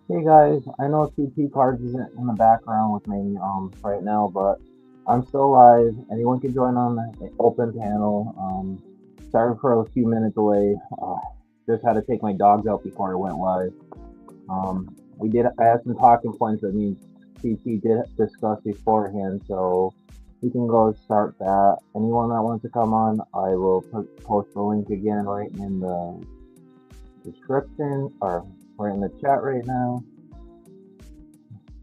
Hey guys, I know CT Cards isn't in the background with me right now, but I'm still live. Anyone can join on the open panel. Sorry for a few minutes away. Just had to take my dogs out before I went live. We did. I had some talking points that me and CT did discuss beforehand, so we can go start that. Anyone that wants to come on, I will post the link again right in the description or right in the chat right now.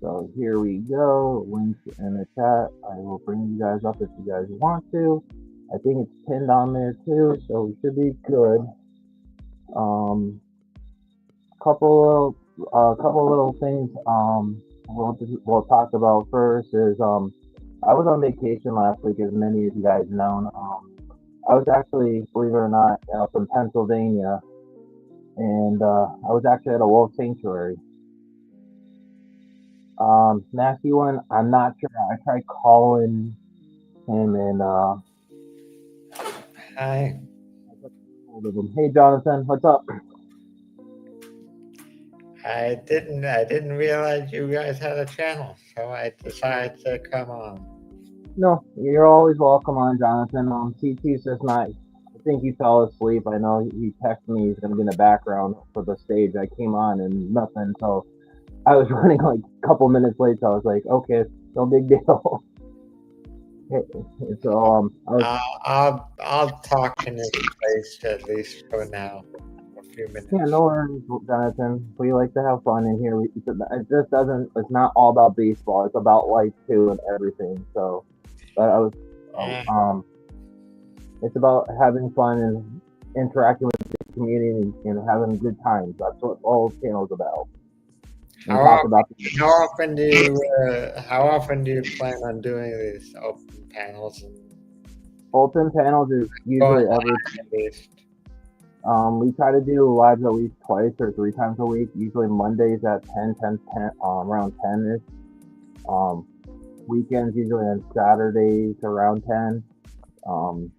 So here we go. Links in the chat. I will bring you guys up if you guys want to. I think it's pinned on there too, so we should be good. Um, couple little things. We'll talk about first is I was on vacation last week, as many of you guys know. I was actually, believe it or not, from Pennsylvania, and I was actually at a wolf sanctuary. Matthew one, I'm not sure. I tried calling him and Hi. I got hold of him. Hey Jonathan, what's up? I didn't realize you guys had a channel, so I decided to come on. No, you're always welcome on Jonathan. TT's just not. I think he fell asleep. I know he texted me he's gonna be in the background for the stage. I came on and nothing, so I was running like a couple minutes late. So I was like, okay, no big deal. so I was I'll talk in his place at least for now, for a few yeah, minutes. no worries, Jonathan. We like to have fun in here. It just doesn't. It's not all about baseball. It's about life too and everything. So, but I was oh, Uh, it's about having fun and interacting with the community and having good times. That's what all channels about. We how talk often about how often do you plan on doing these open panels and open panels is going usually every. live at least? We try to do lives at least twice or three times a week. Usually Mondays at 10, around 10 ish. Um, Weekends usually on Saturdays around 10. Um,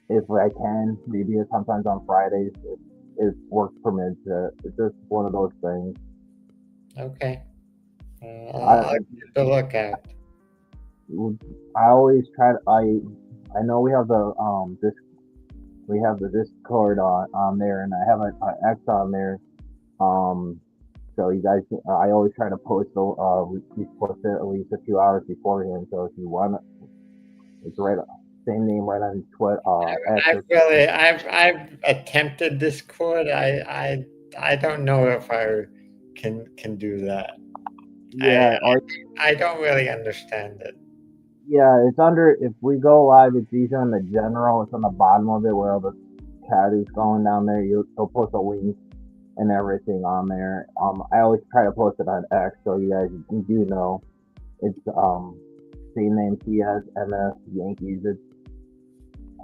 if I can, maybe sometimes on Fridays if work permits. It's just one of those things. Okay. I'll I keep a lookout. I always try to, I know we have the we have the Discord on there, and I have an X on there. Um, so you guys, I always try to post we post it at least a few hours beforehand. So if you want, it's right same name right on Twitter, X. I've attempted Discord. I don't know if I can do that. I Yeah, or I don't really understand it. yeah, it's under. If we go live, it's usually in the general. It's on the bottom of it where all the chat is going down there. You'll post a link and everything on there. I always try to post it on X so you guys do know it's same name TS MS Yankees. It's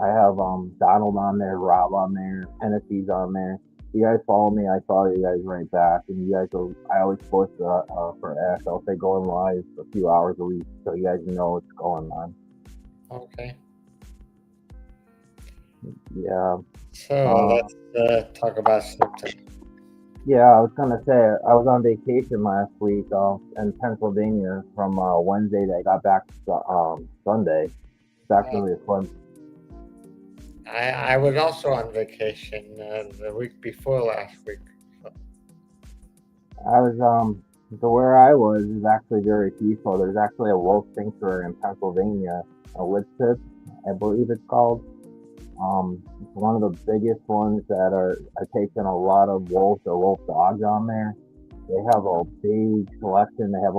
I have Donald on there, Rob on there, NFT's on there. You guys follow me, I follow you guys right back, and you guys will. I always post for X. I'll say going live a few hours a week so you guys know what's going on. Okay. Yeah. So Uh, let's talk about something. yeah, I was gonna say I was on vacation last week in Pennsylvania from Wednesday. That I got back Sunday. It's Uh, actually a fun. I was also on vacation the week before last week. So, I was so where I was is actually very peaceful. There's actually a wolf sanctuary in Pennsylvania, a Whitship, I believe it's called. It's one of the biggest ones that are taking a lot of wolves or wolf dogs on there. They have a big selection. They have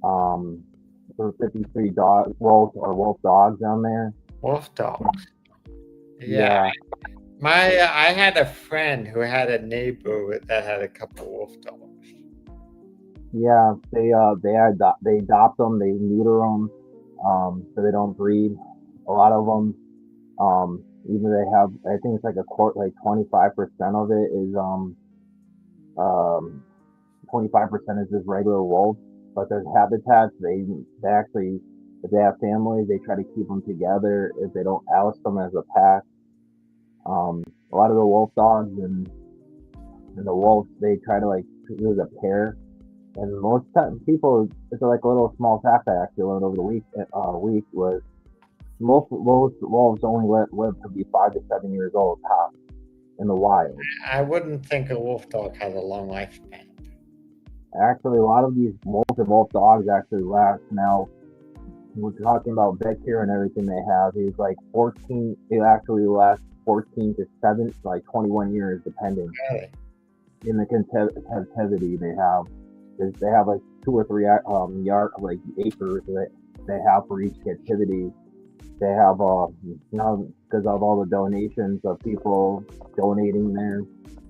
um over 53 dog wolves or wolf dogs on there. wolf dogs. Yeah, Yeah, I had a friend who had a neighbor that had a couple wolf dogs. yeah. They adopt them, they neuter them, so they don't breed. A lot of them, even they have. I think it's like a quart, like 25% of it is um 25% is just regular wolves, but there's habitats. They actually, if they have families, they try to keep them together. If they don't oust them as a pack, a lot of the wolf dogs and the wolves they try to like it was a pair. And most time people, it's like a little small fact I actually learned over the week was most wolves only live to be 5 to 7 years old top in the wild. I wouldn't think a wolf dog has a long lifespan. Actually, a lot of these wolf dogs actually last. Now we're talking about Becker and everything they have. He's like 14. It actually lasts 14 to 7, like 21 years, depending Really? in the captivity they have. They have like 2 or 3 yard like acres that they have for each captivity. They have now because of all the donations of people donating their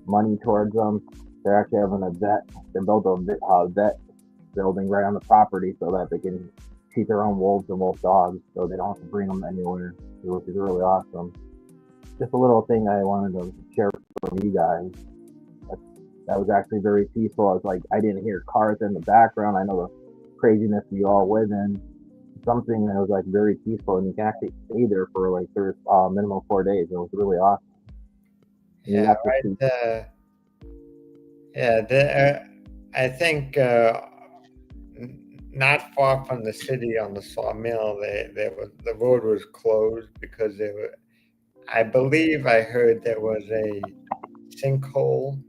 money towards them. They're actually having a vet. They built a vet building right on the property so that they can keep their own wolves and wolf dogs, so they don't have to bring them anywhere, which is really awesome. Just a little thing I wanted to share from you guys. That, that was actually very peaceful. I was like, I didn't hear cars in the background. I know the craziness you all live in. Something that was like very peaceful, and you can actually stay there for like there's minimum 4 days. It was really awesome. And you Yeah, have to see. right. Yeah, I think not far from the city on the sawmill, the road was closed because there were. I believe I heard there was a sinkhole,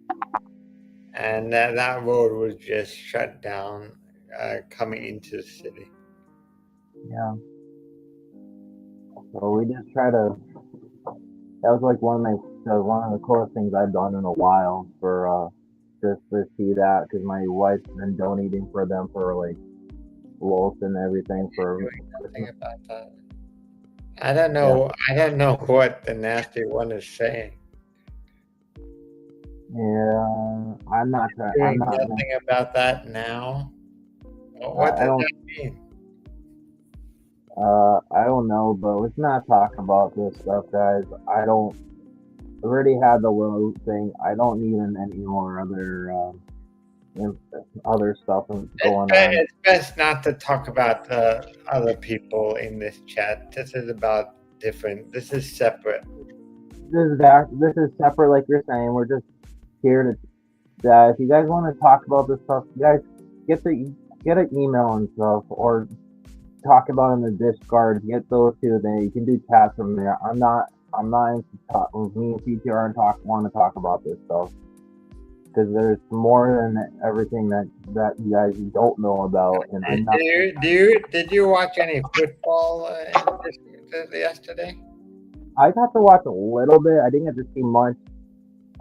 and that road was just shut down coming into the city. Yeah. So we just try to. That was like one of the coolest things I've done in a while for just to see that because my wife's been donating for them for like wolves and everything for Doing nothing Christmas. about that. I don't Yeah. know. I don't know what the nasty one is saying. Yeah. I'm not trying. I'm Doing not gonna. nothing about that now. What I does don't. that mean? I don't know, but let's not talk about this stuff, guys. I don't already had the little thing. I don't need any more in- other stuff going on. It's best not to talk about other people in this chat. This is about different. This is separate. This is separate, like you're saying. We're just here to. If you guys want to talk about this stuff, you guys get an email and stuff, or talk about it in the Discord. Get those two. Then you can do chats from there. I'm not into talk. Me and PTR and talk want to talk about this stuff because there's more than everything that you guys don't know about, and I'm not. Did you watch any football yesterday? I got to watch a little bit. I didn't get to see much.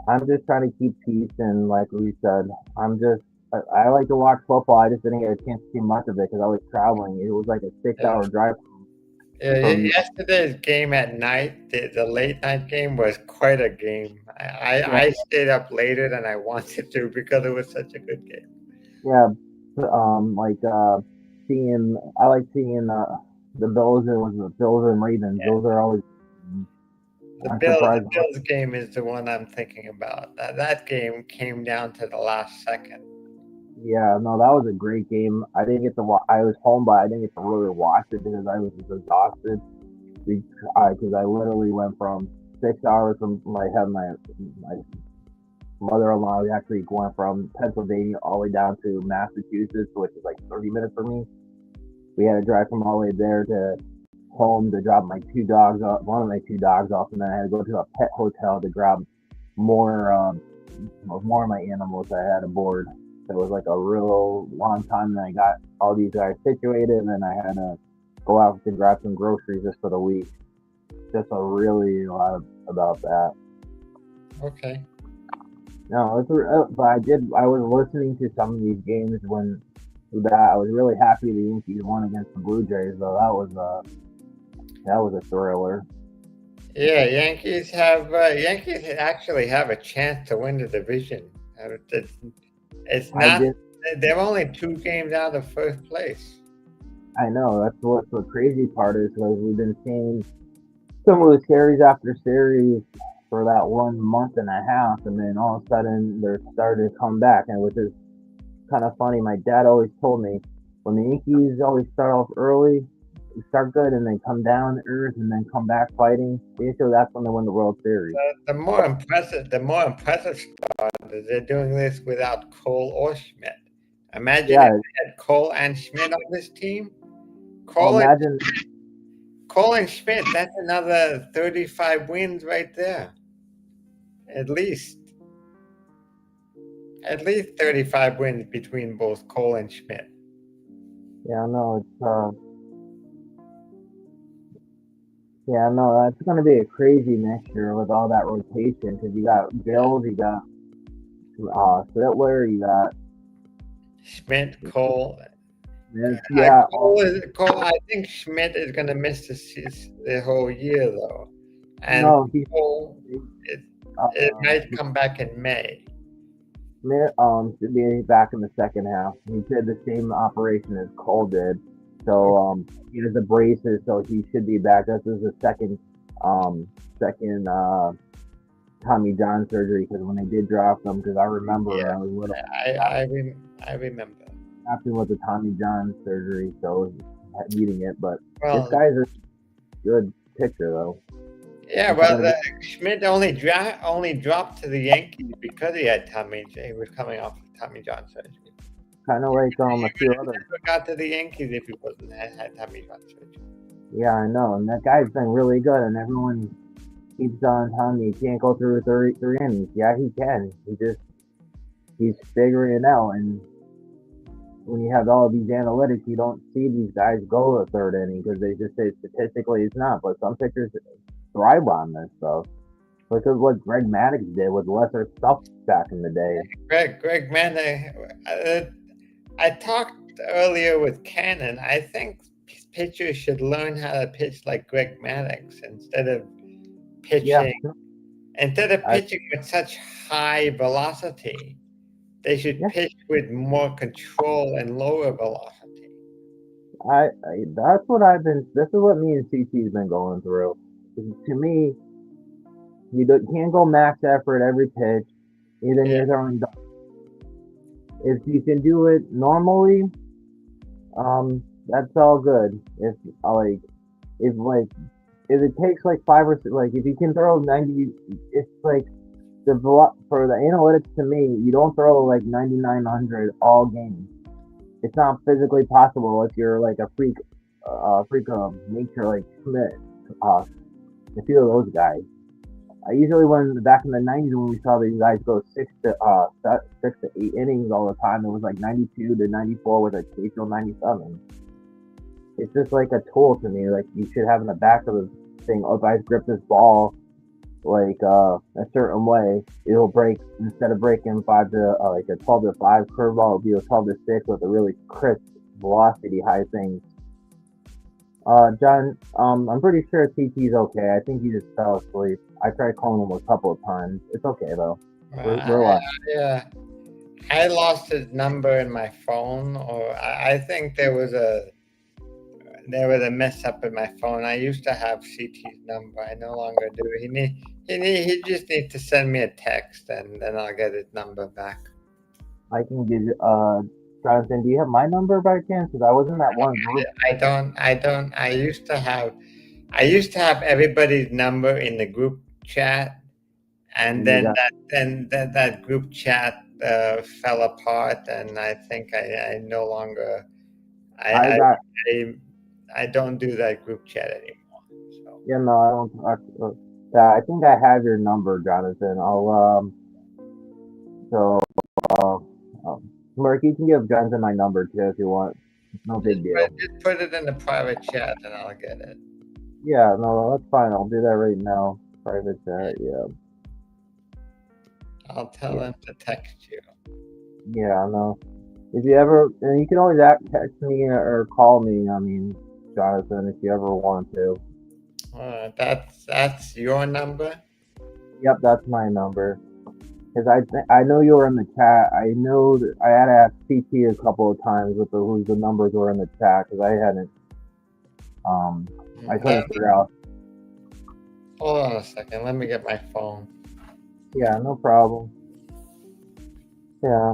I'm just trying to keep peace, and like we said, I like to watch football. I just didn't get a chance to see much of it because I was traveling. It was like a six Yeah. hour drive from. Yesterday's game at night, the late night game was quite a game. Yeah, I stayed up later than I wanted to because it was such a good game. yeah. Like seeing. I like seeing the Bills. It was the Bills and Ravens. Those are always. I'm The surprised. Bills game is the one I'm thinking about. That game came down to the last second. Yeah, no, that was a great game. I didn't get to watch. I was home, but I didn't get to really watch it because I was exhausted. Because I literally went from 6 hours from my mother-in-law. We actually went from Pennsylvania all the way down to Massachusetts, which is like 30 minutes for me. We had to drive from all the way there to home to drop my 2 dogs off, one of my 2 dogs off, and then I had to go to a pet hotel to grab more more of my animals I had aboard. So it was like a real long time. Then I got all these guys situated, and then I had to go out to grab some groceries just for the week. Just a really lot about that. Okay. No, but I was listening to some of these games when that I was really happy the Yankees won against the Blue Jays. Though that was a thriller. Yeah, Yankees actually have a chance to win the division. It's I not. did. They're only 2 games out of first place. I know that's what the crazy part is because we've been seeing some of the series after series for that 1 month and a half, and then all of a sudden they're starting to come back, and which is kind of funny. My dad always told me when the Yankees always start off early, start good and then come down to earth and then come back fighting, basically that's when they win the World Series. The more impressive part is they're doing this without Cole or Schmidt. Imagine if Yeah. they had Cole and Schmidt on this team. Well, Cole and imagine. Cole and Schmidt, that's another 35 wins right there. At least. At least 35 wins between both Cole and Schmidt. Yeah, no, it's yeah, no, that's gonna be a crazy mixture with all that rotation because you got Yeah. Bills, you got Sittler, you got Schmidt, Cole. yeah, Cole. I think Schmidt is going to miss the whole year though, and no, he's Cole, it, it uh, might come back in May. Smith should be back in the second half. He did the same operation as Cole did, so he has the braces, so he should be back. This is the second Tommy John surgery because when they did draft him, because I remember Yeah, I was little. I remember. After with the Tommy John surgery, so I was needing it. But this Well, guy's a good pitcher, though. yeah. If you're Well, gonna go, Schmidt only dropped to the Yankees because he had Tommy. He was coming off of Tommy John surgery. kind of like He a few would have others. never got to the Yankees if he wasn't had Tommy John surgery. Yeah, I know, and that guy's been really good, and everyone keeps on telling me he can't go through three innings. Yeah, he can. He's figuring it out, and when you have all these analytics, you don't see these guys go a third inning because they just say statistically it's not. But some pitchers thrive on this stuff. Look at what Greg Maddux did with lesser stuff back in the day. Greg, man, I talked earlier with Cannon. I think pitchers should learn how to pitch like Greg Maddux Yeah, pitching instead of I, pitching with such high velocity. They should yeah, pitch with more control and lower velocity. that's what I've been. This is what me and CT's been going through. To me, can't go max effort every pitch. Even Yeah, you're throwing. If you can do it normally, that's all good. If like if it takes like five or six, like if you can throw 90, it's like for the analytics to me, you don't throw like 9900 all game. It's not physically possible if you're like a freak of nature like Schmidt. Uh, a few of those guys. I usually when back in the '90s when we saw these guys go 6 to 8 innings all the time, it was like 92 to 94 with occasional 97. It's just like a tool to me. Like you should have in the back of the thing. Oh, if I grip this ball like a certain way, it'll break instead of breaking five to like a 12 to 5 curveball, it'll be a 12 to 6 with a really crisp velocity high thing. John, I'm pretty sure TT's okay. I think he just fell asleep. I tried calling him a couple of times. It's okay though. We're live. yeah. I lost his number in my phone, or I think there was a mess up in my phone. I used to have CT's number. I no longer do. He just needs to send me a text, and then I'll get his number back. I can give you. Jonathan, do you have my number by chance? Because I was in that one group. I don't. I don't. I used to have everybody's number in the group chat, and And you then got. that group chat fell apart, and I think I no longer I, I I got. I I don't do that group chat anymore. So Yeah, no, I don't. Yeah, I think I have your number, Jonathan. So uh, Mark, you can give Jonathan my number too if you want. It's no big deal. just put it in the private chat, and I'll get it. Yeah, no, that's fine. I'll do that right now. Private chat. Yeah, I'll tell yeah, them to text you. yeah. No. If you ever, and you can always text me or call me. I mean, Jonathan, if you ever want to. That's your number. Yep, that's my number. Because I know you were in the chat. I know that I had to ask CT a couple of times with who's the numbers were in the chat because I hadn't. I couldn't figure out. Hold on a second. Let me get my phone. Yeah, no problem. Yeah.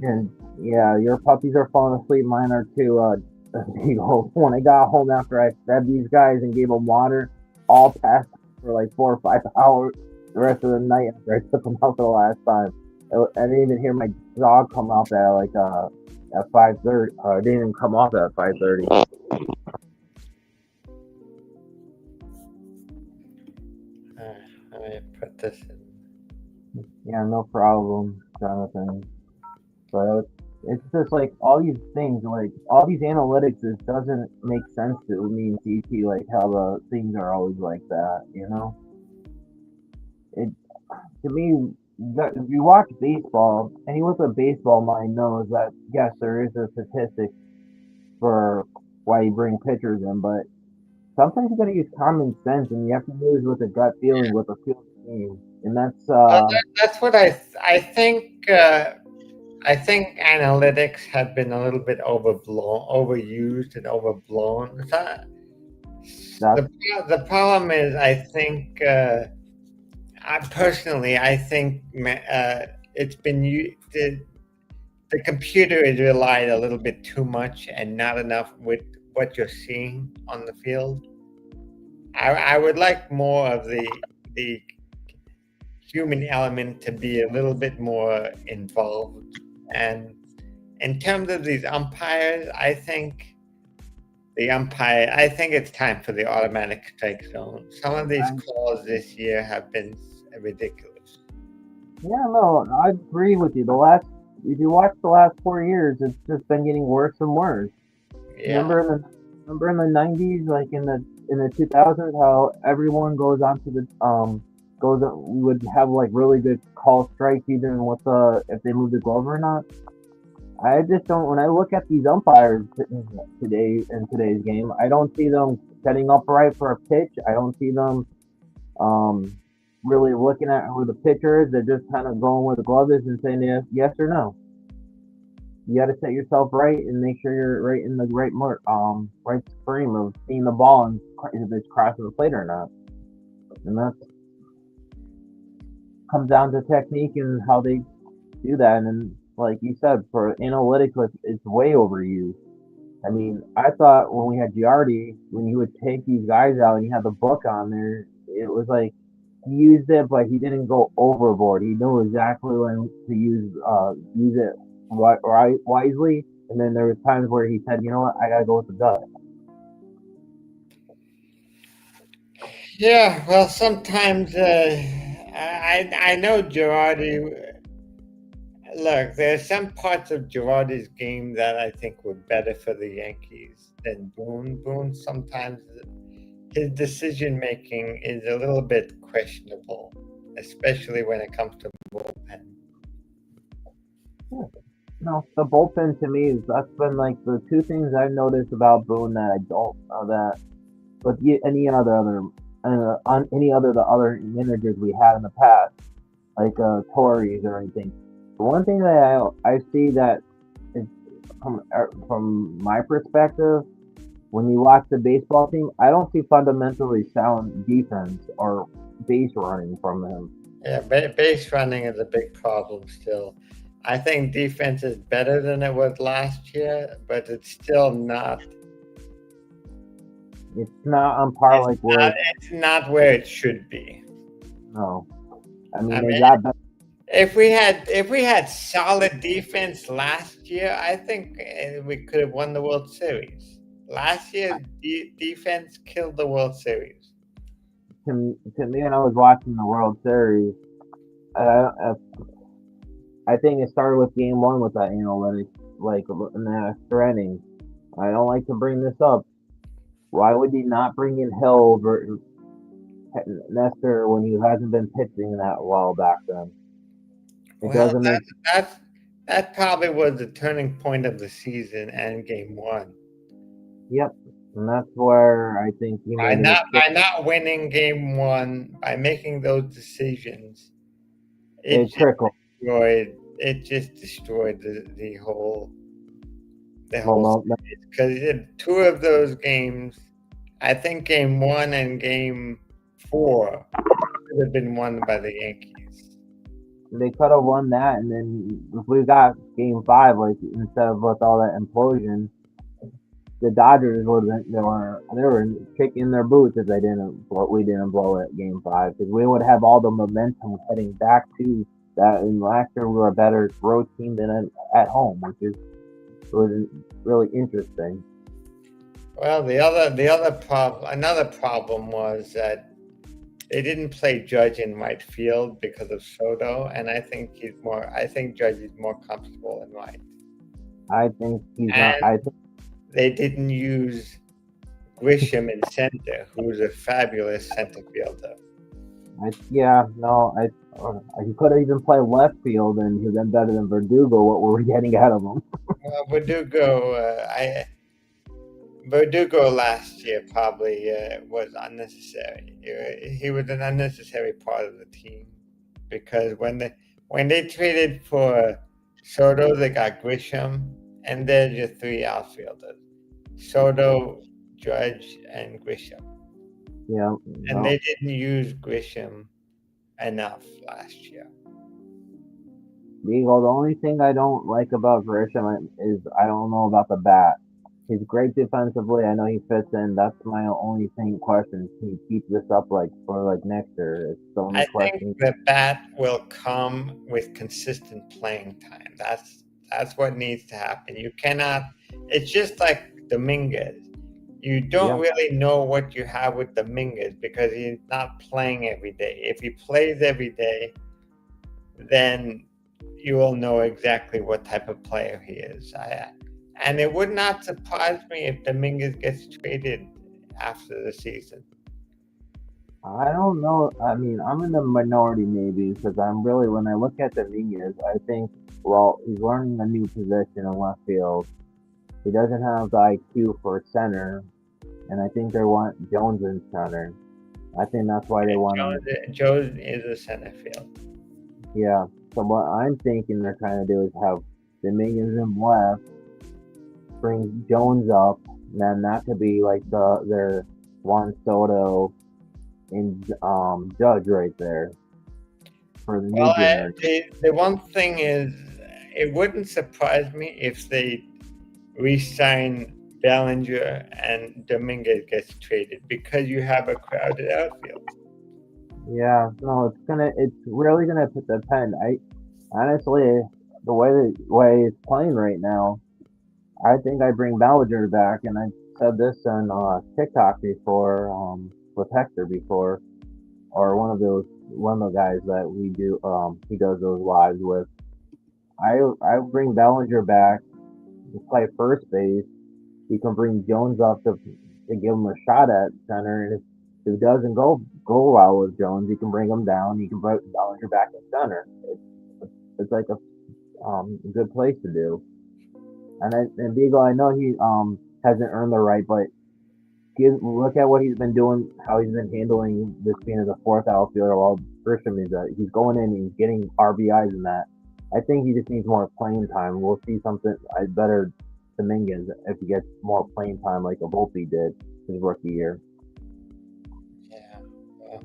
And yeah, your puppies are falling asleep. Mine are too. When I got home after I fed these guys and gave them water, all passed for like 4 or 5 hours. The rest of the night after I took them out for the last time, I didn't even hear my dog come off at like at 5:30. I didn't even come off at 5:30. Let me put this in. Yeah, no problem, Jonathan. But it's just like all these things, like all these analytics, it doesn't make sense to me and CT, like how the things are always like that, you know? It to me, that if you watch baseball, anyone with a baseball mind knows that yes, there is a statistic for why you bring pitchers in, but sometimes you gotta use common sense and you have to use with a gut feeling, with a feel game, and that's That's what I think. I think analytics have been a little bit overused and overblown. that's The problem is, I think, I think it's been the computer is relied a little bit too much and not enough with what you're seeing on the field. I would like more of the human element to be a little bit more involved. And in terms of these umpires, I think it's time for the automatic strike zone. Some of these I, calls this year have been ridiculous. yeah, no, I agree with you. The last, if you watch the last 4 years, it's just been getting worse and worse. Yeah. Remember in the remember in the '90s, like in the 2000s, how everyone goes onto the goes we would have like really good call strikes even with the if they move the glove or not. I just don't. When I look at these umpires today in today's game, I don't see them setting up right for a pitch. I don't see them um really looking at who the pitcher is. They're just kind of going where the glove is and saying yes or no. You got to set yourself right and make sure you're right in the right frame of seeing the ball and if it's crossing the plate or not. And that comes down to technique and how they do that. And then, like you said, for analytics, it's way overused. I mean, I thought when we had Giardi, when he would take these guys out and he had the book on there, it was like he used it, but he didn't go overboard. He knew exactly when to use it wisely. And then there was times where he said, you know what, I gotta go with the gut. Yeah, well, sometimes I know Girardi. Look, there's some parts of Girardi's game that I think were better for the Yankees than Boone. Boone sometimes his decision making is a little bit questionable, especially when it comes to bullpen. Yeah. No, the bullpen to me is that's been like the two things I've noticed about Boone that I don't that with any on any other the other managers we had in the past, like Tories or anything. The one thing that I see that is from my perspective, when you watch the baseball team, I don't see fundamentally sound defense or base running from him. Yeah, base running is a big problem still. I think defense is better than it was last year, but it's still not. It's not on par It's like where it's not where it should be. no. I I mean, they mean, got better. if we had solid defense last year, I think we could have won the World Series. Last year's defense killed the World Series. To me, when I was watching the World Series, I think it started with Game One with that analytics, like in the extra innings. I don't like to bring this up. Why would you not bring in Hill over Nestor when he hasn't been pitching that well back then? It Well, doesn't make. that that probably was the turning point of the season and Game One. Yep, and that's where I think he made a mistake. By not winning Game One, by making those decisions, It trickled. it just destroyed the Well, whole no, no, series because in two of those games, I think Game One and Game Four could have been won by the Yankees. they could have won that, and then if we got game five, like instead of with all that implosion, the Dodgers would they were kicking their boots if we didn't blow it game five because we would have all the momentum heading back to that. And last year we were a better road team than at home, which is was really interesting. Well, another problem was that they didn't play Judge in right field because of Soto, and I think Judge is more comfortable in right. I think he's not. And I think they didn't use Grisham in center, who's a fabulous center fielder. yeah, no, he could have even played left field and he'd been better than Verdugo. What we were getting out of him. I Verdugo last year probably was unnecessary. He was an unnecessary part of the team because when they traded for Soto, they got Grisham, and they're your three outfielders: Soto, Judge, and Grisham. Yeah, And they no, didn't use Grisham enough last year. Beagle. The only thing I don't like about Grisham is I don't know about the bat. He's great defensively. I know he fits in. That's my only thing question. Can he keep this up like for like next year? It's the only I think question. the bat will come with consistent playing time. That's what needs to happen. You cannot. It's just like Dominguez. You don't Yeah, really know what you have with Dominguez because he's not playing every day. If he plays every day, then you will know exactly what type of player he is. And it would not surprise me if Dominguez gets traded after the season. I don't know. I mean, I'm in the minority maybe because I'm really when I look at the Dominguez, I think well he's learning a new position in left field. He doesn't have the IQ for center, and I think they want Jones in center. I think that's why they And want him. Jones is a center field. Yeah. So what I'm thinking they're trying to do is have Dominguez in left, bring Jones up, and then that could be like their Juan Soto and Judge right there for the new Well, generation. the one thing is, it wouldn't surprise me if they re-sign Bellinger and Dominguez gets traded because you have a crowded outfield. Yeah, no, it's really gonna depend. I honestly, the way it's playing right now, I think I bring Ballinger back, and I said this on TikTok before, with Hector before, or one of the guys that we do, he does those lives with. I bring Ballinger back to play first base. You can bring Jones up to give him a shot at center, and if it doesn't go well with Jones, you can bring him down. You can bring Ballinger back in center. It's like a good place to do. And Beagle, I know he hasn't earned the right, but look at what he's been doing, how he's been handling this being as a fourth outfielder. While Grisham is he's going in and he's getting RBIs in that. I think he just needs more playing time. We'll see something better Dominguez if he gets more playing time like a Volpe did his rookie year. Yeah. Well,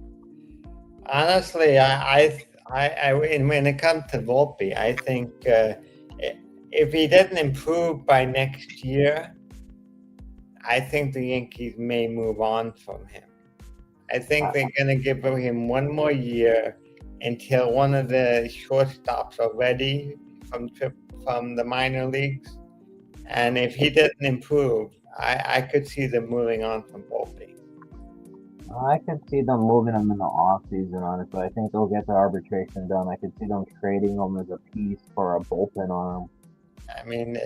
honestly, and when it comes to Volpe, I think if he doesn't improve by next year, I think the Yankees may move on from him. I think I, they're going to give him one more year until one of the shortstops are ready from the minor leagues. And if he doesn't improve, I could see them moving on from Volpe. I could see them moving him in the off season. Honestly, I think they'll get the arbitration done. I could see them trading him as a piece for a bullpen arm. I mean,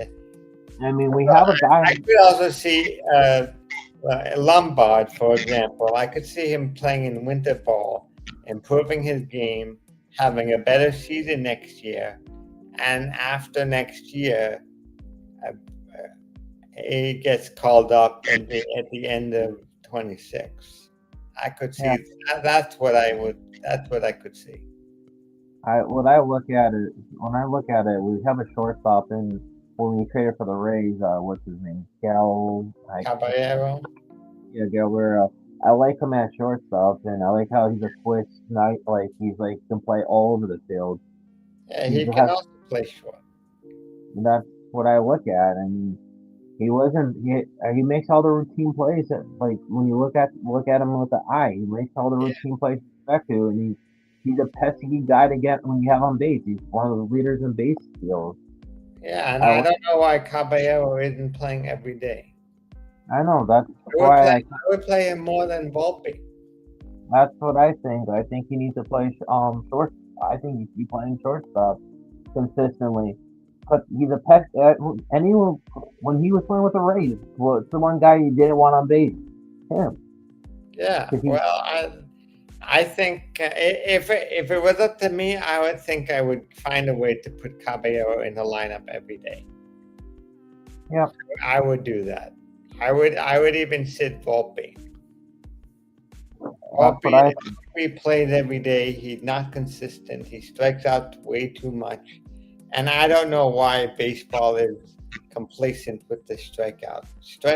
I mean, we have a guy. I could also see Lombard, for example. I could see him playing in winter ball, improving his game, having a better season next year, and after next year, uh, he gets called up at the end of 26. I could Yeah, see that's what I would. That's what I could see. I look at it when I look at it, we have a shortstop in when we traded for the Rays. What's his name? Caballero. Yeah, Galera. I like him at shortstop, and I like how he's a switch night. Like he's like can play all over the field. Yeah, He he can has, also play short. that's what I look at. I mean, he wasn't. He makes all the routine plays. That, like when you look at him with the eye, he makes all the Yeah, routine plays you expect to, and he's a pesky guy to get when you have on base. He's one of the leaders in base steals. yeah, and I I like- don't know why Caballero isn't playing every day. I know that's I would why play. I I would play him more than Volpe. that's what I think. I think he needs to play short. I think he should be playing shortstop consistently. But he's a pet. And when he was playing with the Rays, was the one guy you didn't want on base. Him, Yeah, because he well, I think if it was up to me, I would think I would find a way to put Caballero in the lineup every day. yeah. I would do that. I would even sit Volpe. That's what Volpe, I he plays every day. He's not consistent. He strikes out way too much, and I don't know why baseball is complacent with the strikeout.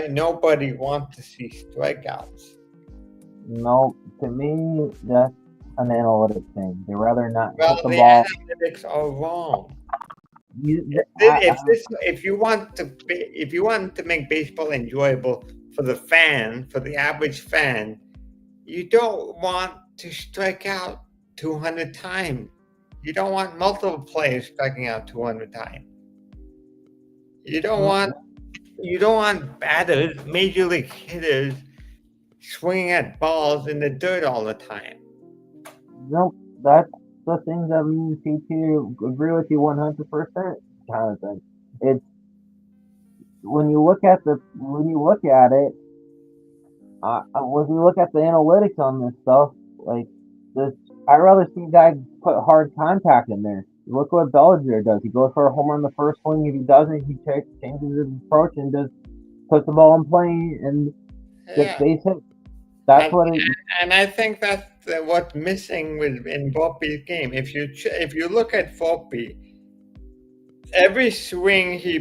Nobody wants to see strikeouts. no. To me, that's an analytic thing. They rather not hit Well, the the ball. analytics are wrong. You, If thi- if this if you want to make baseball enjoyable for the fan, for the average fan, you don't want to strike out 200 times. You don't want multiple players striking out 200 times. You don't want you don't want batters, major league hitters, swinging at balls in the dirt all the time. nope. That's the thing that me and CT agree with you 100% kind of thing. It's when you look at it, when you look at the analytics on this stuff, like this, I'd rather see guys put hard contact in there. Look what Bellinger does. He goes for a home run the first swing. If he doesn't, he changes his approach and just puts the ball in play and gets Yeah, base hit. That's and what it. and I think that's what's missing with in Volpe's game. If you look at Volpe, every swing he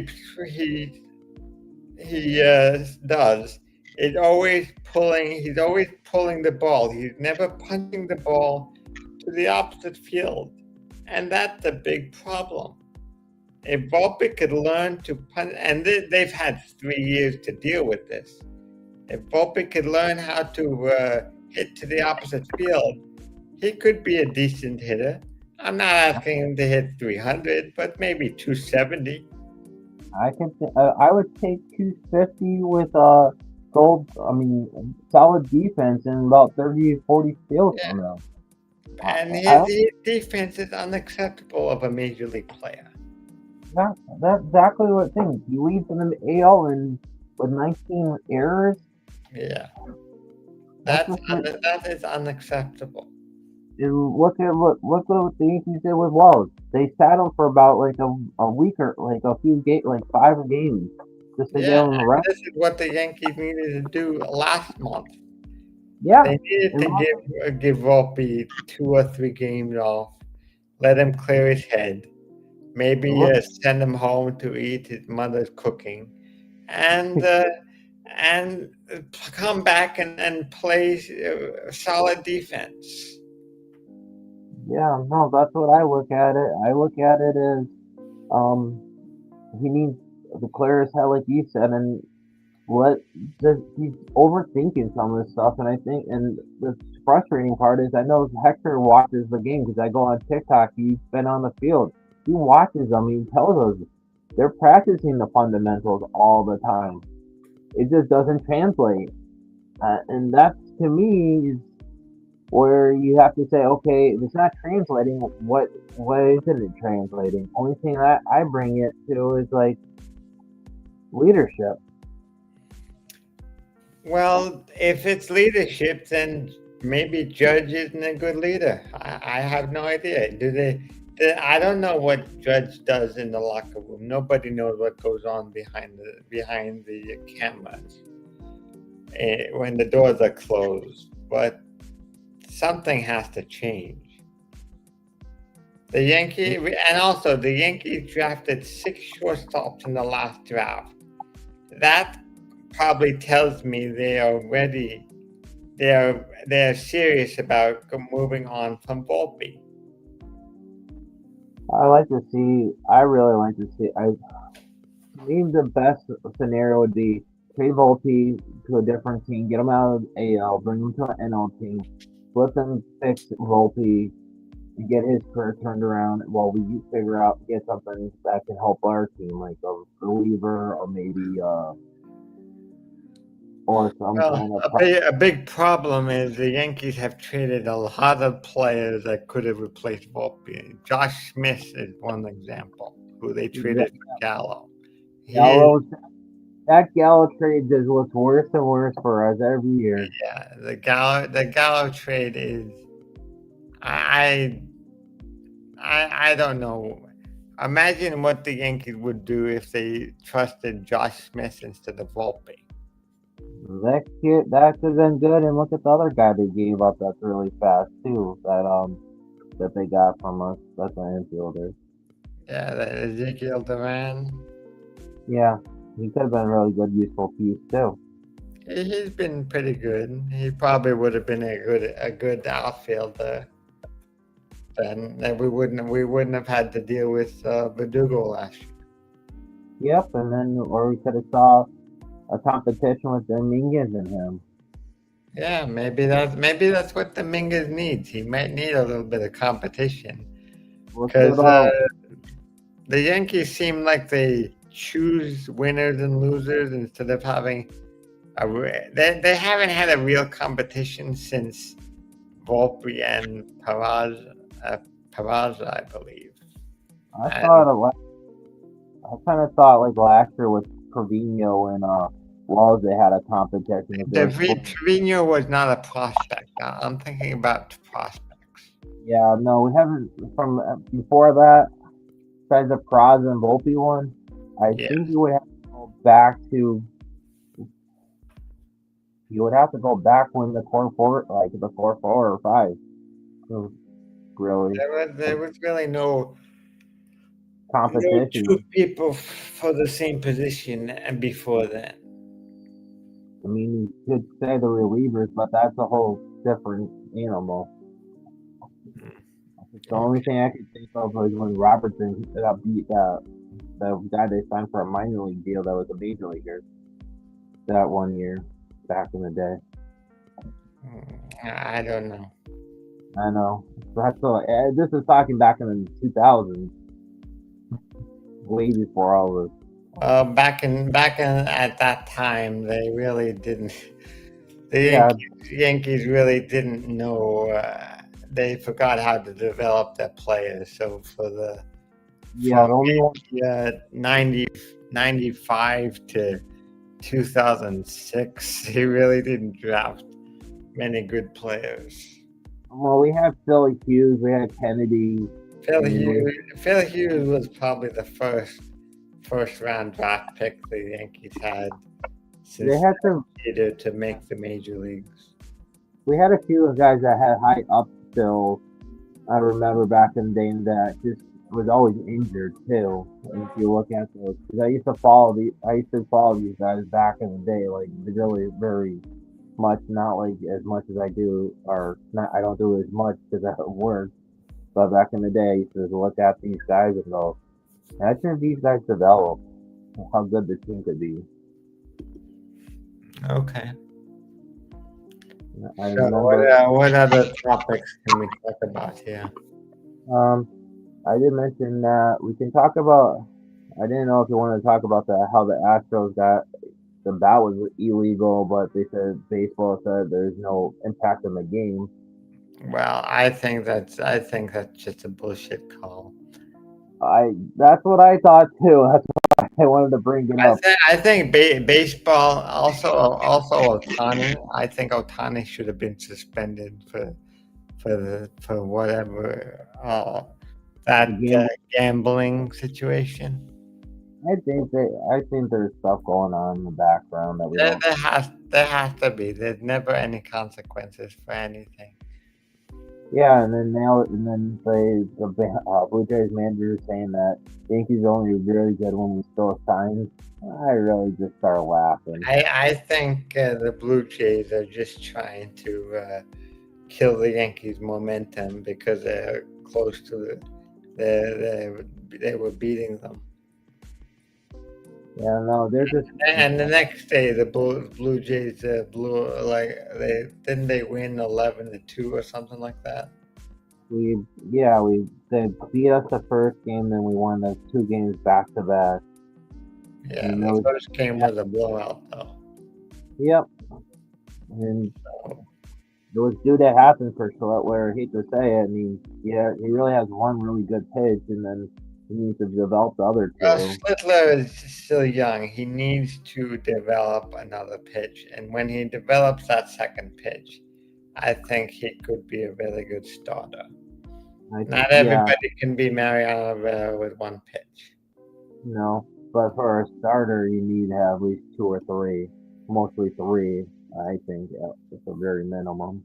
does is always pulling. He's always pulling the ball. He's never punching the ball to the opposite field, and that's a big problem. If Volpe could learn to punch, and they've had 3 years to deal with this. If Volpe could learn how to hit to the opposite field, he could be a decent hitter. I'm not asking him to hit 300, but maybe 270. I would take 250 with gold. I mean, solid defense and about 30 40 steals Yeah, from them. and I his defense is unacceptable of a major league player. that's exactly what things. He leads in the AL and with 19 errors. Yeah, That's just like that is unacceptable. look at what the Yankees did with Wells. They sat him for about like a week or like a few game like 5 games just to get Yeah, him the rest. this is what the Yankees needed to do last month. Yeah, They needed and to give Volpe 2 or 3 games off, let him clear his head, maybe look send him home to eat his mother's cooking, and and come back and play solid defense. yeah, no, that's what I look at it. I look at it as um he needs to clear his head like you said and what he's overthinking some of this stuff and I think and the frustrating part is I know Hector watches the game because I go on TikTok. He's been on the field. He watches them. He tells us they're practicing the fundamentals all the time. It just doesn't translate, and that to me is where you have to say, okay, if it's not translating, what isn't it translating? Only thing that I bring it to is like leadership. Well, if it's leadership, then maybe Judge isn't a good leader. I have no idea. I don't know what Judge does in the locker room. Nobody knows what goes on behind the cameras when the doors are closed. But something has to change. The Yankees drafted 6 shortstops in the last draft. That probably tells me they are ready. They're serious about moving on from Volpe. I like to see. I really like to see. I To me, the best scenario would be trade Volpe to a different team, get him out of AL, bring him to an NL team, let them fix Volpe and get his career turned around while we figure out get something that can help our team, like a reliever or maybe or some Well, kind of a big problem is the Yankees have traded a lot of players that could have replaced Volpe. Josh Smith is one example, who they traded for Gallo. He, Gallo. That Gallo trade just looks worse and worse for us every year. yeah, the Gallo trade is, I, I don't know. Imagine what the Yankees would do if they trusted Josh Smith instead of Volpe. That could have been good, and look at the other guy they gave up that's really fast too. That they got from us. That's an infielder. Yeah, that Ezekiel Duran. Yeah, he could have been a really good, useful piece too. He's been pretty good. He probably would have been a good outfielder. Then we wouldn't have had to deal with Verdugo last year. Yep, and then or we could have saw a competition with Dominguez and him. Yeah, maybe that's what Dominguez needs. He might need a little bit of competition Look at because the Yankees seem like they choose winners and losers instead of having they haven't had a real competition since Volpe and Peraza, I believe. I And thought I kind of thought like last year with Trevino and Walls they had a competition that they were split. Trevino was not a prospect. I'm thinking about prospects. Yeah, no, we haven't from before that. Besides the Praz and Volpe one, I Yeah, think you would have to go back to you would have to go back when the core four like the core 4 or 5. So really there was really no competition. two people for the same position and before that. I mean, you could say the relievers, but that's a whole different animal. The only Okay. thing I could think of was when Robertson got beat the guy they signed for a minor league deal that was a major leaguer that one year back in the day. I don't know. I know. That's so. This is talking back in the 2000s, way before all this. Back in at that time, they really didn't. The Yeah, Yankees really didn't know. They forgot how to develop their players. So yeah. from The only one. maybe 95 to 2006, they really didn't draft many good players. Well, we have Philly Hughes, we had Kennedy. I mean, Phil Hughes was probably the first round draft pick the Yankees had they since had some. needed to make the major leagues. We had a few guys that had high up still. I remember back in the day that just was always injured too. If you look at those, because I used to follow these guys back in the day, like really very much, not like as much as I do, or not. I don't do as much because I work. But back in the day, I used to look at these guys and go, imagine if these guys develop, how good the team could be. Okay. I So what remember, what other topics can we talk about here? um, I did mention that we can talk about. I didn't know if you wanted to talk about how the Astros got the bat was illegal, but they said baseball said there's no impact on the game. Well, I think that's just a bullshit call. I That's what I thought too. That's why I wanted to bring it up. I think baseball also Otani. I think Otani should have been suspended for whatever The that game. gambling situation. I think there's stuff going on in the background that we There, don't. there has to be. There's never any consequences for anything. Yeah, and then the Blue Jays manager is saying that Yankees only really good when we still sign. I really just started laughing. I think the Blue Jays are just trying to kill the Yankees' momentum because they're close to they were beating them. Yeah, no, they're just And the next day, the Blue Jays blew like they win 11-2 or something like that. we they beat us the first game, then we won the 2 games back to back. Yeah, And the those, first game was a blowout though. yep, and it was due to happen for Schlettler. I hate to say it. I mean, yeah, he really has one really good pitch, and then he needs to develop the other two. Schlittler is still young. He needs to develop another pitch, and when he develops that second pitch, I think he could be a really good starter. Not Yeah, everybody can be Mariano Rivera with one pitch. no, but for a starter, you need to have at least 2 or 3, mostly 3. I think it's a very minimum.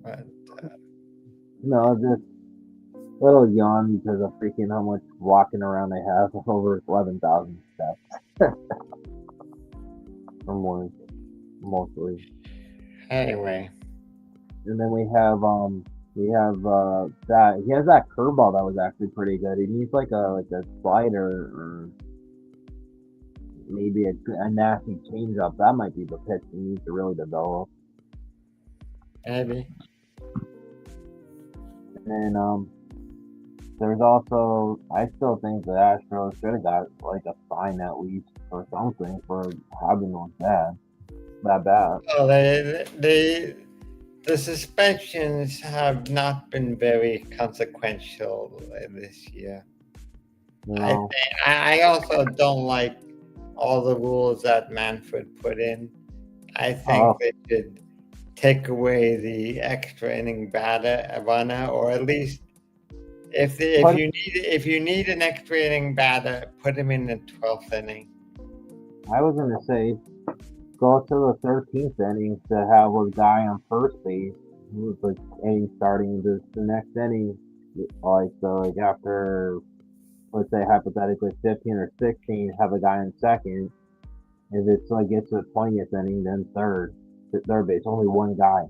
But No, just a little yawn because of freaking how much walking around they have, over 11,000 steps or more, mostly. anyway, And then we have that he has that curveball that was actually pretty good. He needs like a slider or maybe a nasty changeup. That might be the pitch he needs to really develop. maybe. And then there's also, I still think the Astros should have got like a fine at least or something for having like that bad. Oh, the suspensions have not been very consequential this year. You I know, think I also don't like all the rules that Manfred put in. I think oh, they should take away the extra inning runner, or at least but if you need an extra inning batter, put him in the 12th inning. I was gonna say go to the 13th inning to have a guy on first base who's like inning starting the next inning, like after, let's say hypothetically 15 or 16, have a guy in second. If it's like gets to the 20th inning, then third base, only one guy.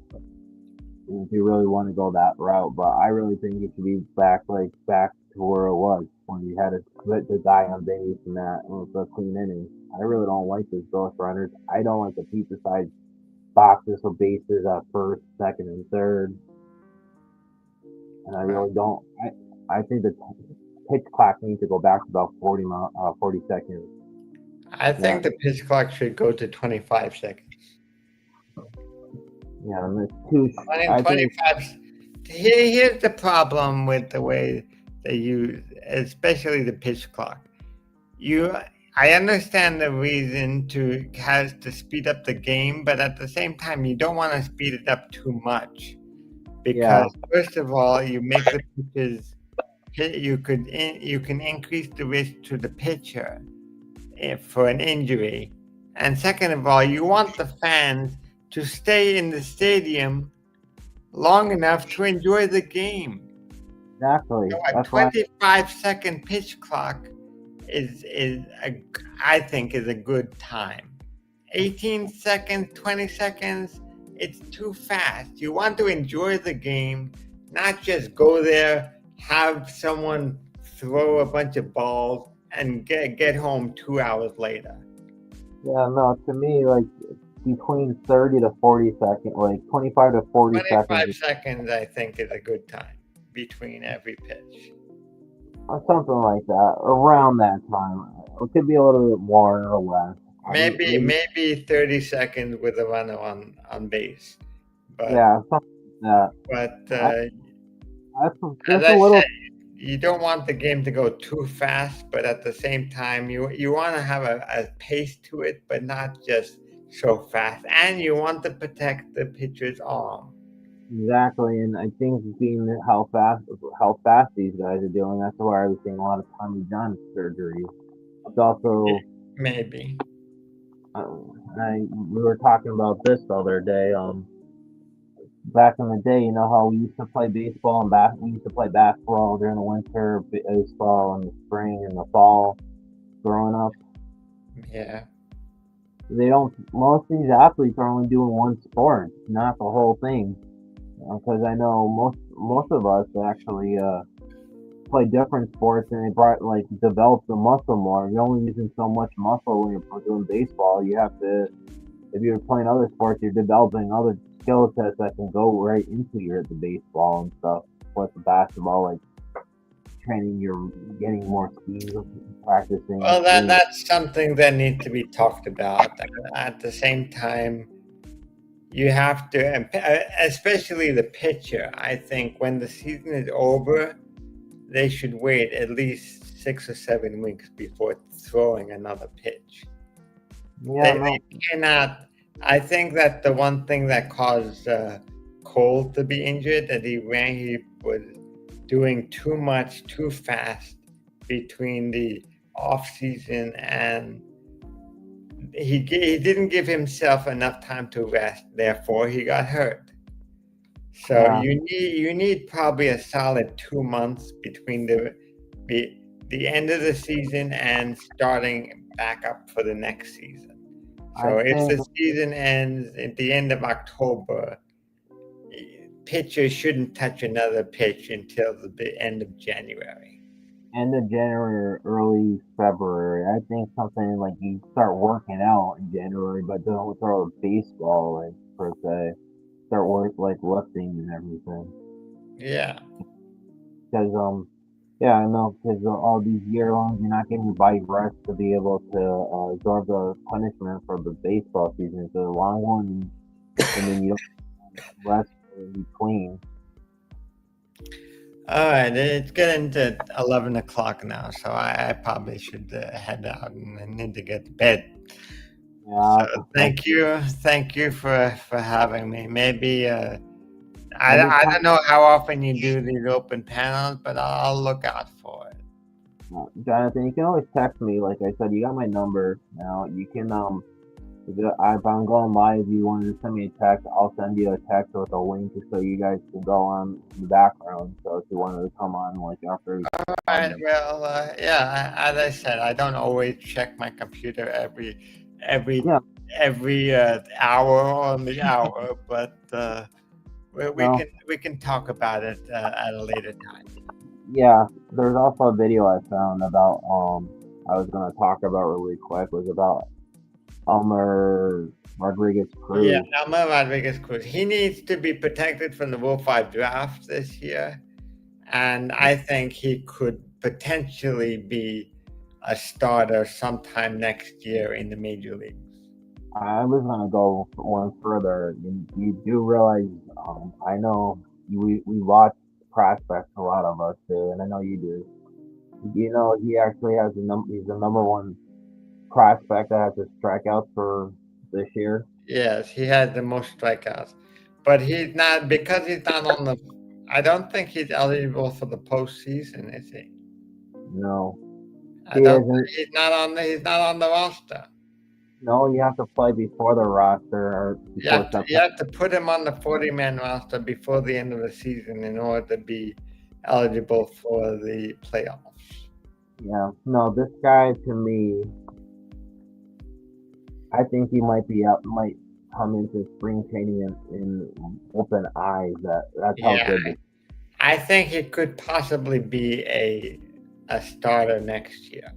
If you really want to go that route, but I really think it should be back to where it was when you had to put the guy on base and that it was a clean inning. I really don't like this ghost runners. I don't like the pizza side boxes for bases at first, second, and third. And I Well, really don't. I think the pitch clock needs to go back to about 40 seconds. I Yeah, think the pitch clock should go to 25 seconds. yeah, and it's too. I mean, I think it's 25. Here's the problem with the way they use, especially the pitch clock. You, I understand the reason to speed up the game, but at the same time, you don't want to speed it up too much yeah, because first of all, you make the pitches. You can increase the risk to the pitcher for an injury, and second of all, you want the fans to stay in the stadium long enough to enjoy the game. exactly. So a That's why 25-second pitch clock I think is a good time. 18 seconds, 20 seconds, it's too fast. You want to enjoy the game, not just go there, have someone throw a bunch of balls and get home 2 hours later. yeah, no, to me, like between 30 to 40 seconds, like 25 to 40 seconds, 25 seconds, I think, is a good time between every pitch. or something like that, around that time. It could be a little bit more or less. Maybe, Maybe 30 seconds with a runner on base. But yeah, something like that. but I, I as just a I little, said, you don't want the game to go too fast, but at the same time, you want to have a pace to it, but not just so fast. And you want to protect the pitcher's arm. exactly, and I think being how fast these guys are doing, that's why I was seeing a lot of Tommy John surgery. It's also, Maybe. we were talking about this the other day. Back in the day, you know how we used to play baseball and we used to play basketball during the winter, baseball in the spring and the fall. Growing up, Yeah. they don't. Most of these athletes are only doing one sport, not the whole thing. because I know most of us actually play different sports and they brought like develop the muscle more. You're only using so much muscle when you're doing baseball. You have to if you're playing other sports, you're developing other skill sets that can go right into your the baseball and stuff. Plus the basketball, like training, you're getting more speed, practicing Well, swing. that's something that needs to be talked about. At the same time, you have to, especially the pitcher. I think when the season is over, they should wait at least 6 or 7 weeks before throwing another pitch. Yeah, They no, cannot. I think that the one thing that caused Cole to be injured that he was doing too much too fast between the off season and he didn't give himself enough time to rest. Therefore, he got hurt. So yeah, you need probably a solid 2 months between the the end of the season and starting back up for the next season. I So if think the season ends at the end of October, pitchers shouldn't touch another pitch until the end of January. end of January or early February. I think something like you start working out in January, but don't throw a baseball like per se. Start work like lifting and everything. Yeah. Because yeah, I know because all these year long, you're not getting your body rest to be able to absorb the punishment for the baseball season. It's a long one, and then you don't rest in between. All right, it's getting to 11 o'clock now, so I probably should head out and I need to get to bed. Yeah, So thank you for having me. Maybe I anytime, don't know how often you do these open panels, but I'll look out for it. Jonathan. You can always text me. Like I said, you got my number now. You can if I'm going live, you want to send me a text, I'll send you a text with a link so you guys can go on in the background. So if you wanted to come on like after All right. um Well, yeah. As I said, I don't always check my computer every yeah, hour on the hour, but no. we can talk about it at a later time. Yeah, there's also a video I found about I was gonna talk about really quick was about Elmer Rodriguez Yeah, Cruz. Elmer Rodriguez Cruz. He needs to be protected from the Rule 5 draft this year, and I think he could potentially be a starter sometime next year in the major leagues. I was gonna go one further. You do realize I know we watch prospects, a lot of us do, and I know you do. You know he actually has he's the number one prospect that has the strikeouts for this year. Yes, he has the most strikeouts, but he's not because he's not on the. I don't think he's eligible for the postseason, is he? No, I he don't. isn't. He's not on the. He's not on the roster. No, you have to play before the roster or before You September. have to put him on the 40-man roster before the end of the season in order to be eligible for the playoffs. Yeah, no, this guy to me, I think he might be out, might come into spring training in open eyes. That's how Yeah, good this. I think he could possibly be a starter next year.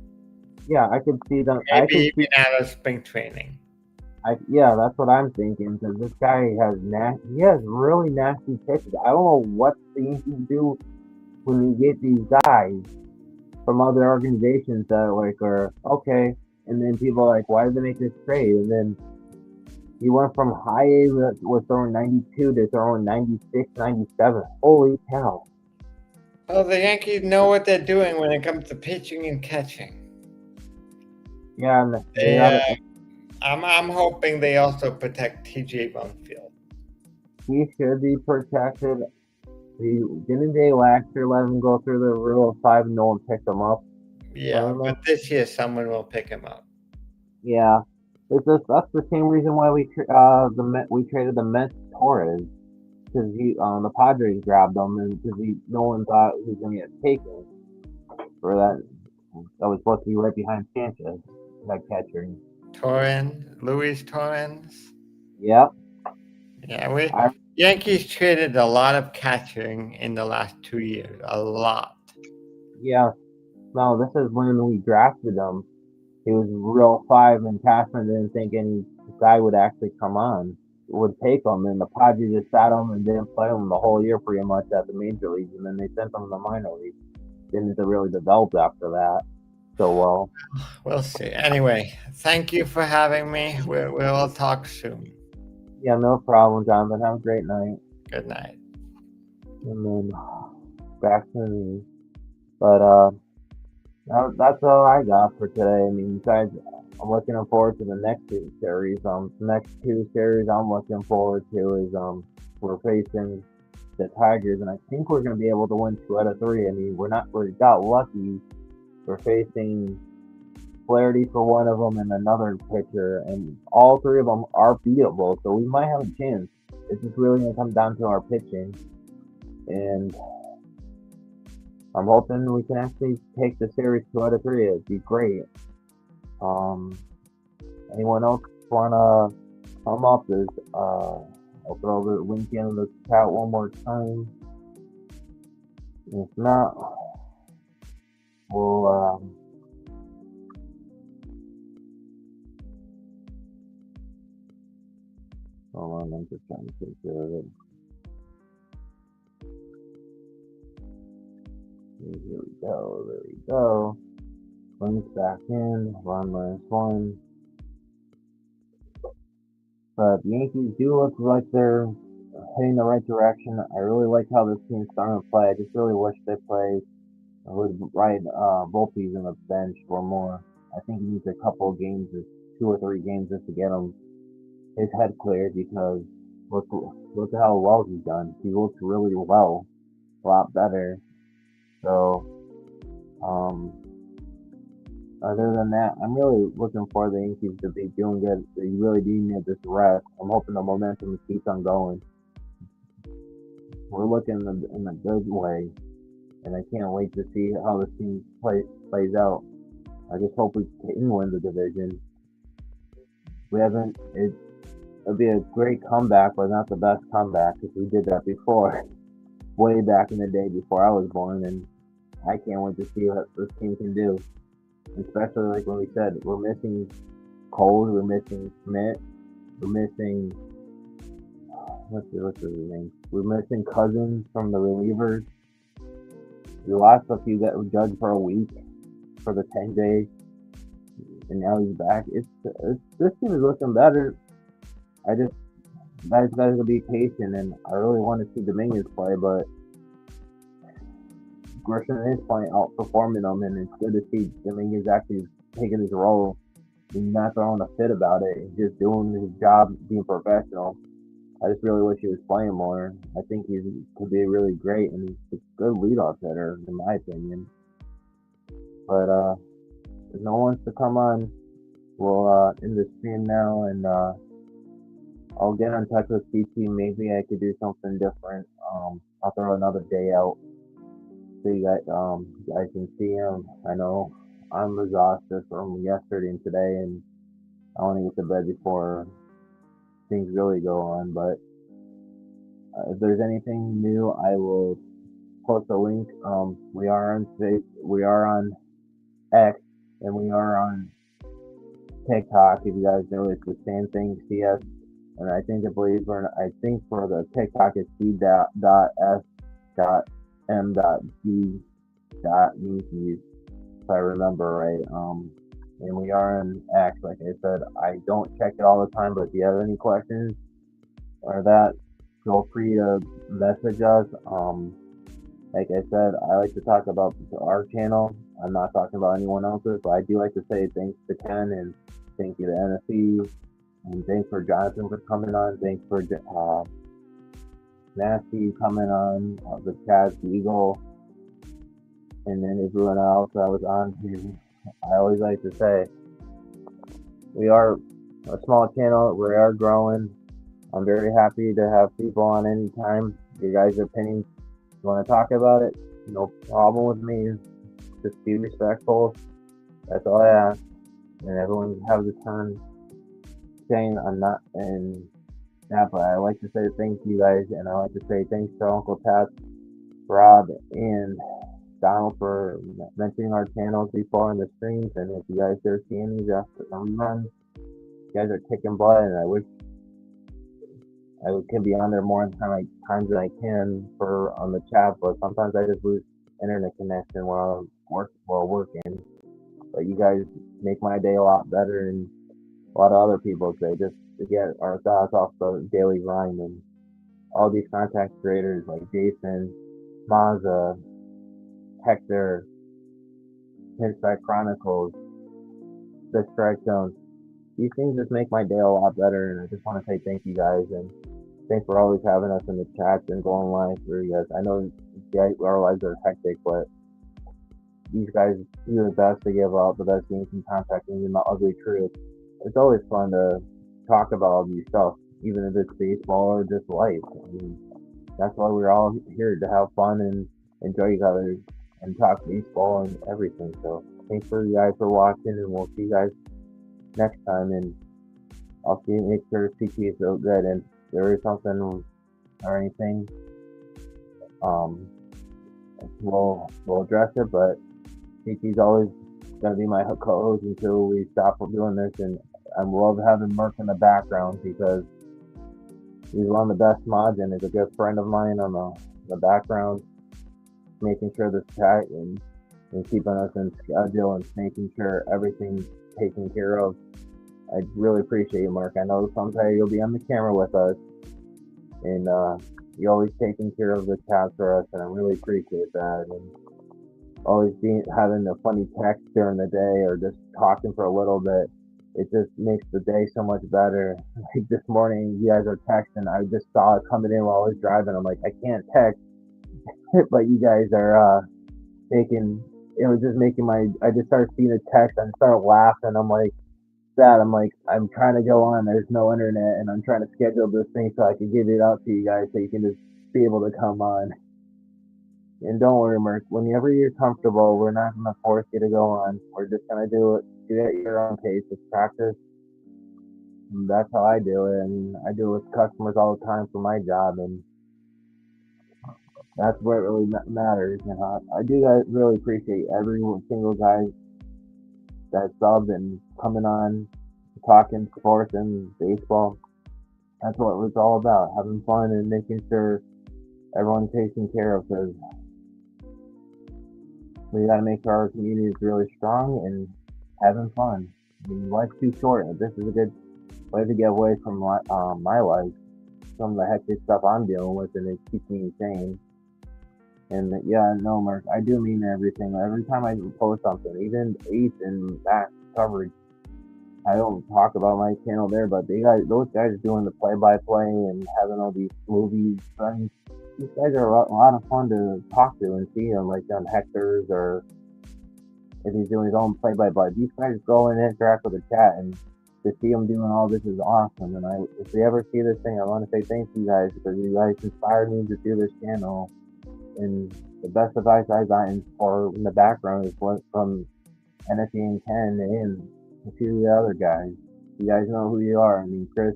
Yeah, I could see them. I Maybe could see. even out of spring training. Yeah, that's what I'm thinking. Because this guy has he has really nasty pitches. I don't know what the Yankees do when you get these guys from other organizations that like are okay, and then people are like, why did they make this trade? And then he went from high A was throwing 92 to throwing 96, 97. Holy cow! Well, the Yankees know what they're doing when it comes to pitching and catching. Yeah, and they They, got it. I'm hoping they also protect TJ Bunfield. He should be protected. He didn't they last year let him go through the rule of five and no one picked him up. Yeah, Remember? but this year someone will pick him up. Yeah, it's just that's the same reason why we traded the Mets Torres because he the Padres grabbed him and because no one thought he was gonna get taken for that was supposed to be right behind Sanchez that catcher. Luis Torrens. Yep. Yeah, I Yankees traded a lot of catching in the last 2 years. A lot. Yeah, no, this is when we drafted him. He was real five, and Cashman didn't think any guy would actually come on, would take him, and the Padres just sat him and didn't play him the whole year pretty much at the major leagues, and then they sent him to the minor leagues. Didn't really develop after that so well. We'll see. Anyway, thank you for having me. We'll talk soon. Yeah, no problem, Jonathan. Have a great night. Good night. And then back to me. But that's all I got for today. I mean, besides, I'm looking forward to the next two series. Next two series I'm looking forward to is we're facing the Tigers, and I think we're gonna be able to win 2 out of 3. I mean, we got lucky. We're facing Flaherty for one of them and another pitcher, and all three of them are beatable, so we might have a chance. It's just really gonna come down to our pitching, and I'm hoping we can actually take the series 2 out of 3. It'd be great. Um, anyone else wanna come up? Is I'll throw the link in the chat one more time. If not, we'll hold on. I'm just trying to take care of it. Here we go. There we go. Links back in. One. But the Yankees do look like they're heading the right direction. I really like how this team's starting to play. I just really wish they played would ride Volpe's in the bench for more. I think he needs a couple of games, 2 or 3 games, just to get him his head cleared because look at how well he's done. He looks really well, a lot better. So, um, other than that, I'm really looking for the Yankees to be doing good. They really do need this rest. I'm hoping the momentum keeps on going. We're looking in a good way, and I can't wait to see how this team plays out. I just hope we can win the division. We haven't. It'll be a great comeback, but not the best comeback because we did that before, way back in the day before I was born, and I can't wait to see what this team can do. Especially like when we said, we're missing Cole, we're missing Schmidt, we're missing what's his name? We're missing Cousins from the relievers. We lost a few that were judged for a week for the 10 days, and now he's back. This team is looking better. I just guys gotta be patient, and I really want to see Dominguez play, but Grisham is playing outperforming him, and it's good to see Dominguez actually taking his role. He's not throwing a fit about it. He's just doing his job, being professional. I just really wish he was playing more. I think he could be really great, and he's a good leadoff hitter, in my opinion. But if no one wants to come on, we'll end the stream now, and I'll get in touch with CT. Maybe I could do something different. I'll throw another day out so you guys can see him. I know I'm exhausted from yesterday and today, and I want to get to bed before things really go on. But if there's anything new, I will post a link. We are on we are on X, and we are on TikTok. If you guys know, it's the same thing. CS, and I think for the TikTok it's c.s.m.g.meekies, if I remember right. And we are on X. Like I said, I don't check it all the time, but if you have any questions or that, feel free to message us. Like I said, I like to talk about our channel. I'm not talking about anyone else's, but I do like to say thanks to Ken and thank you to NFE, and thanks for Jonathan for coming on. Thanks for Nasty coming on, the Chaz Eagle, and then everyone else that was on here. I always like to say we are a small channel. We are growing. I'm very happy to have people on anytime. Your guys' opinions, you want to talk about it, no problem with me. Just be respectful. That's all I ask. And everyone have the turn saying I'm not, and Yeah, but I like to say thank you guys, and I like to say thanks to Uncle Pat, Rob, and Donald for mentioning our channels before in the streams. And if you guys are seeing these after the reruns, you guys are kicking butt, and I wish I can be on there more times than I can for on the chat. But sometimes I just lose internet connection while working. But you guys make my day a lot better, and a lot of other people say just to get our thoughts off the daily grind and all these content creators like Jason, Mazza, Hector, Pinstripe Chronicles, The Strike Zone. These things just make my day a lot better, and I just want to say thank you guys, and thanks for always having us in the chats and going live for you guys. I know our lives are hectic, but these guys do the best to give out the best games and contact and the ugly truth. It's always fun to talk about all these stuff, even if it's baseball or just life. I mean, that's why we're all here to have fun and enjoy each other and talk baseball and everything. So thanks for you guys for watching, and we'll see you guys next time. And I'll see make sure CT is so good. And if there is something or anything, um, we'll address it. But CT's always gonna be my co-host until we stop doing this. And I love having Merc in the background because he's one of the best mods and is a good friend of mine on the background, making sure this chat and keeping us in schedule and making sure everything's taken care of. I really appreciate you, Mark. I know someday you'll be on the camera with us, and you're always taking care of the chat for us, and I really appreciate that. And always having a funny text during the day or just talking for a little bit, it just makes the day so much better. Like this morning, you guys are texting. I just saw it coming in while I was driving. I'm like, I can't text, but you guys are making. It was just making my. I just started seeing a text and started laughing. I'm like, that. I'm like, I'm trying to go on. There's no internet, and I'm trying to schedule this thing so I can get it out to you guys so you can just be able to come on. And don't worry, Merc. Whenever you're comfortable, we're not gonna force you to go on. We're just gonna do it at your own pace. It's practice. And that's how I do it. And I do it with customers all the time for my job, and that's what really matters. You know, I do really appreciate every single guy that subbed and coming on, talking sports and baseball. That's what it's all about, having fun and making sure everyone's taken care of, because we got to make sure our community is really strong and having fun. I mean, life's too short. This is a good way to get away from my life, some of the hectic stuff I'm dealing with, and it keeps me sane. And yeah, no, Mark, I do mean everything. Every time I post something, even Ace and Matt coverage, I don't talk about my channel there, but those guys doing the play-by-play and having all these movies. These guys are a lot of fun to talk to and see them, like on Hector's, or if he's doing his own play-by-play. These guys go and interact with the chat, and to see them doing all this is awesome. And if they ever see this thing, I want to say thank you guys, because you guys inspired me to do this channel. And the best advice I've gotten for in the background is from NFE and Ken and a few of the other guys. You guys know who you are. I mean, Chris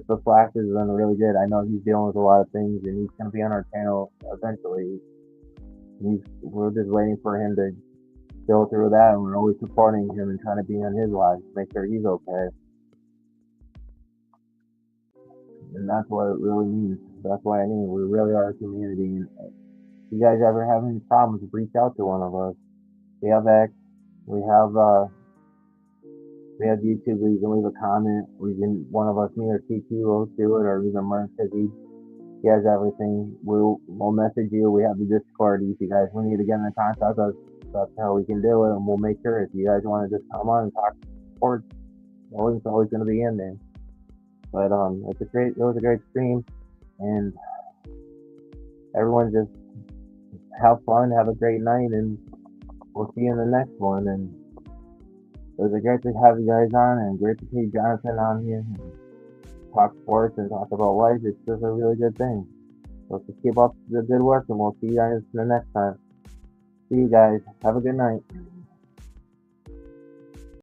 the Flash has done really good. I know he's dealing with a lot of things, and he's going to be on our channel eventually. We're just waiting for him to go through that, and we're always supporting him and trying to be on his life, make sure he's okay. And that's what it really means. That's why I mean we really are a community. And if you guys ever have any problems, reach out to one of us. We have X. We have YouTube where you can leave a comment. One of us, me or TQ, will do it, or even Merc, because he has everything. We'll message you. We have the Discord. If you guys need to get in contact with us, that's how we can do it. And we'll make sure if you guys want to just come on and talk sports, it's always going to be in there. But it was a great stream, and everyone just have fun, have a great night, and we'll see you in the next one. And it was great to have you guys on, and great to see Jonathan on here and talk sports and talk about life. It's just a really good thing. So just keep up the good work, and we'll see you guys the next time. See you guys. Have a good night.